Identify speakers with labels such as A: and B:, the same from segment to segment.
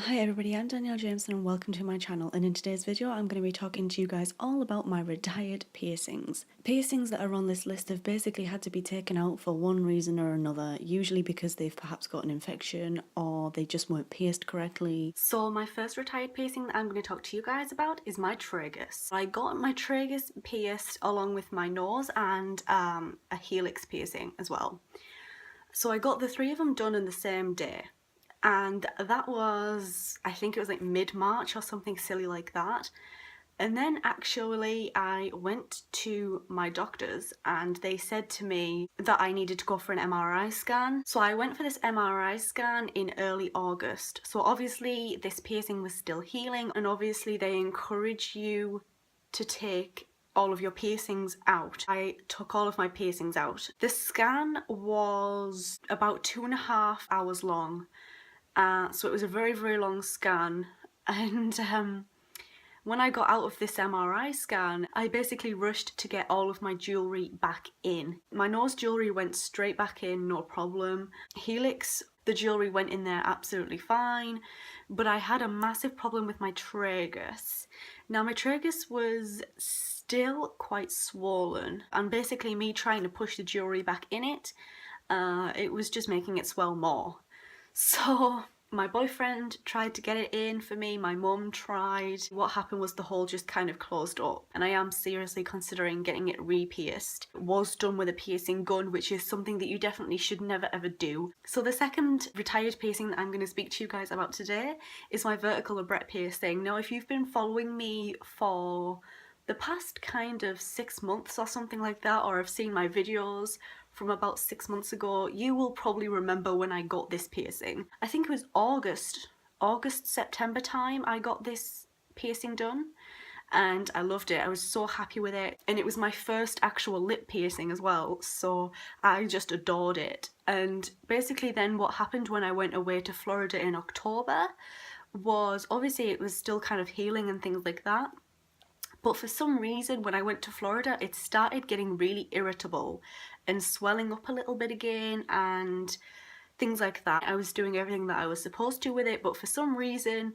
A: Hi everybody, I'm Danielle Jameson and welcome to my channel, and in today's video I'm going to be talking to you guys all about my retired piercings. Piercings that are on this list have basically had to be taken out for one reason or another, usually because they've perhaps got an infection or they just weren't pierced correctly. So my first retired piercing that I'm going to talk to you guys about is my tragus. I got my tragus pierced along with my nose and a helix piercing as well. So I got the three of them done in the same day. And that was, I think it was like mid-March or something silly like that. And then actually I went to my doctors and they said to me that I needed to go for an MRI scan. So I went for this MRI scan in early August. So obviously this piercing was still healing, and obviously they encourage you to take all of your piercings out. I took all of my piercings out. The scan was about 2.5 hours long. So it was a very, very long scan, and when I got out of this MRI scan, I basically rushed to get all of my jewellery back in. My nose jewellery went straight back in, no problem. Helix, the jewellery went in there absolutely fine, but I had a massive problem with my tragus. Now my tragus was still quite swollen, and basically me trying to push the jewellery back in it was just making it swell more. So my boyfriend tried to get it in for me, my mum tried. What happened was the hole just kind of closed up, and I am seriously considering getting it re-pierced. It was done with a piercing gun, which is something that you definitely should never ever do. So the second retired piercing that I'm going to speak to you guys about today is my vertical labret piercing. Now if you've been following me for the past kind of 6 months or something like that, or have seen my videos from about 6 months ago, you will probably remember when I got this piercing. I think it was August, September time I got this piercing done, and I loved it. I was so happy with it, and it was my first actual lip piercing as well, so I just adored it. And basically then what happened when I went away to Florida in October was, obviously it was still kind of healing and things like that, but for some reason when I went to Florida it started getting really irritable and swelling up a little bit again and things like that. I was doing everything that I was supposed to with it, but for some reason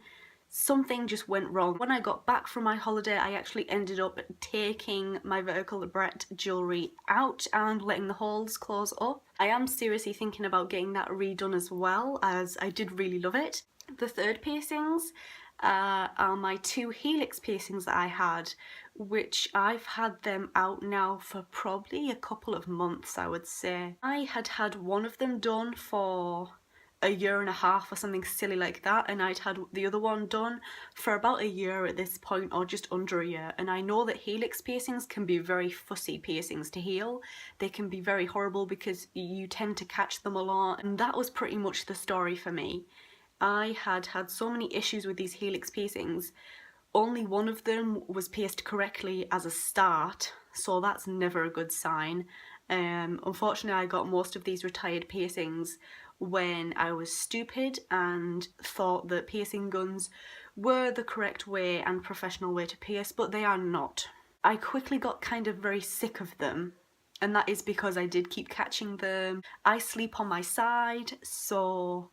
A: something just went wrong. When I got back from my holiday I actually ended up taking my vertical labret jewellery out and letting the holes close up. I am seriously thinking about getting that redone as well, as I did really love it. The third piercings are my two helix piercings that I had, which I've had them out now for probably a couple of months, I would say. I had had one of them done for a year and a half or something silly like that, and I'd had the other one done for about a year at this point, or just under a year. And I know that helix piercings can be very fussy piercings to heal. They can be very horrible because you tend to catch them a lot, and that was pretty much the story for me. I had had so many issues with these helix piercings. Only one of them was pierced correctly as a start, so that's never a good sign. Unfortunately I got most of these retired piercings when I was stupid and thought that piercing guns were the correct way and professional way to pierce, but they are not. I quickly got kind of very sick of them, and that is because I did keep catching them. I sleep on my side, so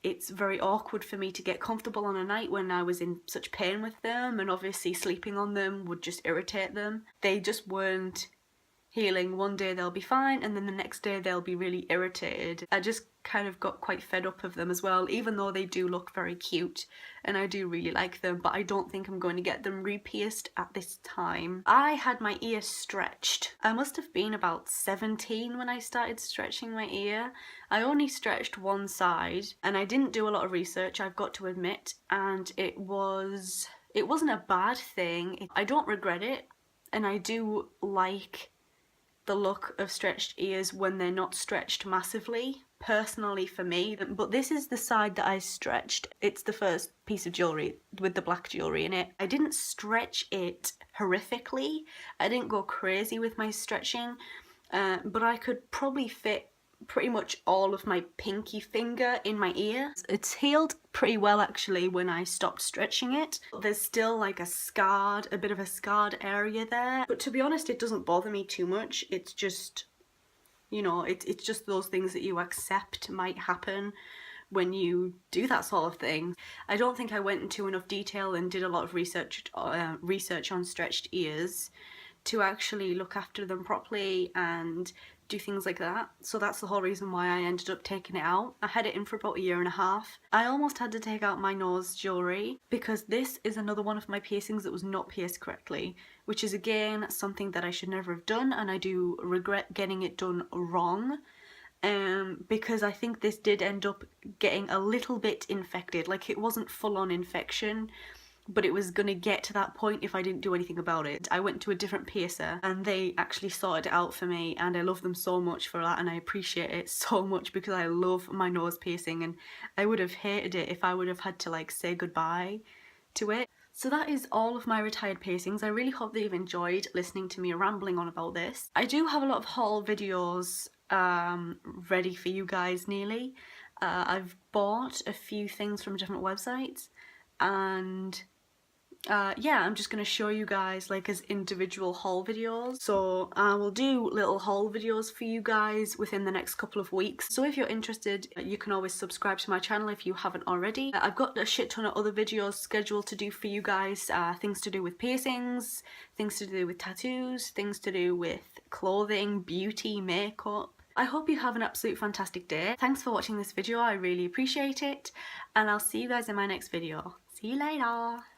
A: it's very awkward for me to get comfortable on a night when I was in such pain with them, and obviously sleeping on them would just irritate them. They just weren't healing. One day they'll be fine and then the next day they'll be really irritated. I just kind of got quite fed up of them as well, even though they do look very cute and I do really like them, but I don't think I'm going to get them re-pierced at this time. I had my ear stretched. I must have been about 17 when I started stretching my ear. I only stretched one side and I didn't do a lot of research, I've got to admit, and it wasn't a bad thing. I don't regret it, and I do like the look of stretched ears when they're not stretched massively, personally for me. But this is the side that I stretched. It's the first piece of jewellery with the black jewellery in it. I didn't stretch it horrifically. I didn't go crazy with my stretching, but I could probably fit pretty much all of my pinky finger in my ear. It's healed pretty well actually when I stopped stretching it. There's still like a bit of a scarred area there, but to be honest it doesn't bother me too much. It's just, you know, it's just those things that you accept might happen when you do that sort of thing. I don't think I went into enough detail and did a lot of research on stretched ears to actually look after them properly and do things like that. So that's the whole reason why I ended up taking it out. I had it in for about a year and a half. I almost had to take out my nose jewellery because this is another one of my piercings that was not pierced correctly, which is again something that I should never have done, and I do regret getting it done wrong. Because I think this did end up getting a little bit infected. Like, it wasn't full-on infection, but it was gonna get to that point if I didn't do anything about it. I went to a different piercer and they actually sorted it out for me, and I love them so much for that, and I appreciate it so much because I love my nose piercing, and I would have hated it if I would have had to like say goodbye to it. So that is all of my retired piercings. I really hope that you've enjoyed listening to me rambling on about this. I do have a lot of haul videos ready for you guys nearly. I've bought a few things from different websites, and yeah, I'm just going to show you guys like as individual haul videos. So I will do little haul videos for you guys within the next couple of weeks. So if you're interested, you can always subscribe to my channel if you haven't already. I've got a shit ton of other videos scheduled to do for you guys. Things to do with piercings, things to do with tattoos, things to do with clothing, beauty, makeup. I hope you have an absolute fantastic day. Thanks for watching this video, I really appreciate it. And I'll see you guys in my next video. See you later.